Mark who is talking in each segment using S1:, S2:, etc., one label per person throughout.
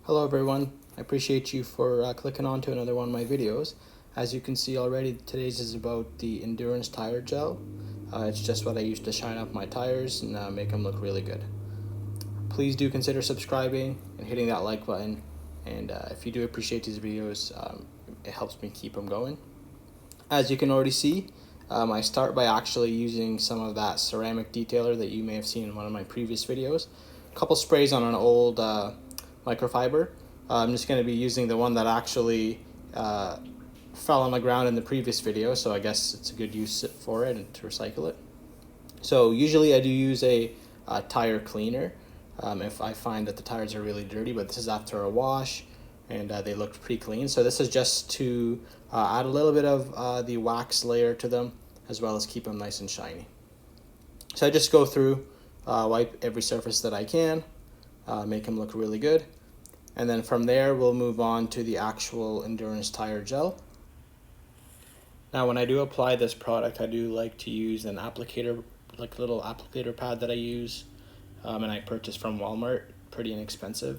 S1: Hello everyone, I appreciate you for clicking on to another one of my videos. As you can see already, today's is about the Endurance Tire Gel. It's just what I use to shine up my tires and make them look really good. Please do consider subscribing and hitting that like button, and if you do appreciate these videos, it helps me keep them going. As you can already see, I start by actually using some of that ceramic detailer that you may have seen in one of my previous videos. A couple sprays on an old microfiber. I'm just going to be using the one that actually fell on the ground in the previous video, so I guess it's a good use for it and to recycle it. So usually I do use a tire cleaner if I find that the tires are really dirty, but this is after a wash and they look pretty clean. So this is just to add a little bit of the wax layer to them, as well as keep them nice and shiny. So I just go through, wipe every surface that I can, make them look really good. And then from there, we'll move on to the actual Endurance Tire Gel. Now, when I do apply this product, I do like to use an applicator, like a little applicator pad that I use, and I purchased from Walmart, pretty inexpensive.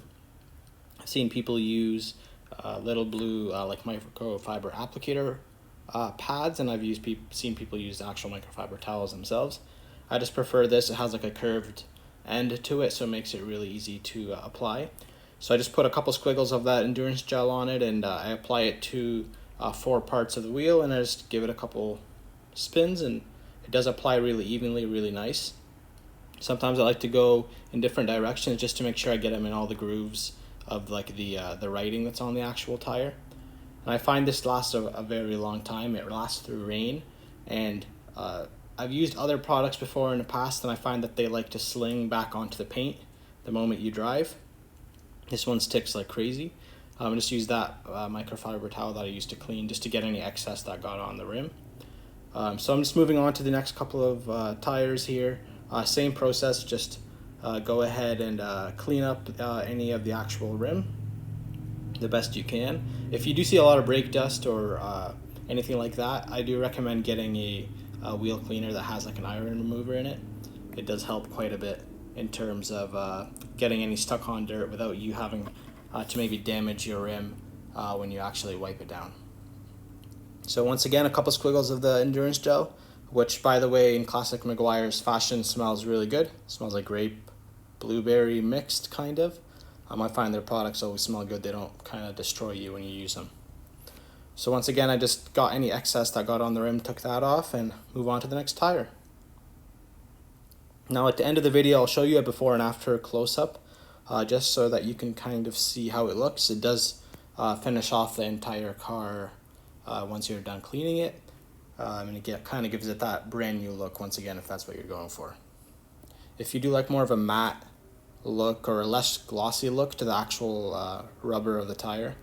S1: I've seen people use little blue like microfiber applicator pads, and I've seen people use the actual microfiber towels themselves. I just prefer this. It has like a curved end to it, so it makes it really easy to apply. So I just put a couple squiggles of that Endurance Gel on it, and I apply it to 4 parts of the wheel, and I just give it a couple spins, and it does apply really evenly, really nice. Sometimes I like to go in different directions just to make sure I get them in all the grooves of like the writing that's on the actual tire. And I find this lasts a very long time. It lasts through rain, and I've used other products before in the past, and I find that they like to sling back onto the paint the moment you drive. This one sticks like crazy. I just use that microfiber towel that I used to clean just to get any excess that got on the rim. So I'm just moving on to the next couple of tires here. Same process, just go ahead and clean up any of the actual rim the best you can. If you do see a lot of brake dust or anything like that, I do recommend getting a wheel cleaner that has like an iron remover in it. It does help quite a bit in terms of getting any stuck on dirt without you having to maybe damage your rim when you actually wipe it down. So once again, a couple squiggles of the Endurance Gel, which by the way in classic Meguiars fashion smells really good. It smells like grape, blueberry mixed kind of. I find their products always smell good. They don't kind of destroy you when you use them. So once again, I just got any excess that got on the rim, took that off, and move on to the next tire. Now at the end of the video, I'll show you a before and after close-up, just so that you can kind of see how it looks. It does finish off the entire car once you're done cleaning it, and it kind of gives it that brand new look once again, if that's what you're going for. If you do like more of a matte look or a less glossy look to the actual rubber of the tire,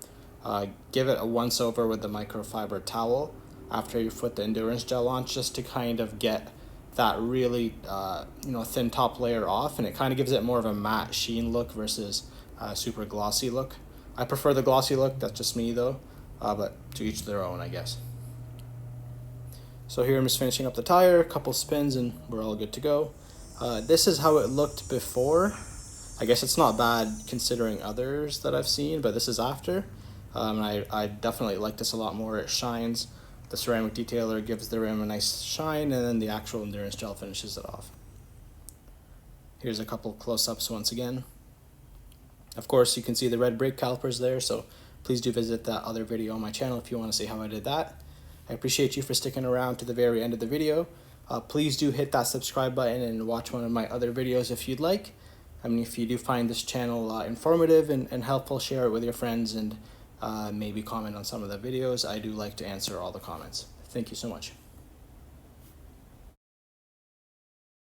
S1: give it a once over with the microfiber towel after you put the Endurance Gel on, just to kind of get that really thin top layer off, and it kind of gives it more of a matte sheen look versus a super glossy look. I prefer the glossy look, that's just me though, but to each their own, I guess. So here I'm just finishing up the tire, a couple spins, and we're all good to go. This is how it looked before. I guess it's not bad considering others that I've seen, but this is after. I definitely like this a lot more. It shines. The ceramic detailer gives the rim a nice shine, and then the actual Endurance Gel finishes it off. Here's a couple close-ups once again. Of course, you can see the red brake calipers there, so please do visit that other video on my channel if you want to see how I did that. I appreciate you for sticking around to the very end of the video. Please do hit that subscribe button and watch one of my other videos if you'd like. I mean, if you do find this channel informative and helpful, share it with your friends, and maybe comment on some of the videos. I do like to answer all the comments. Thank you so much.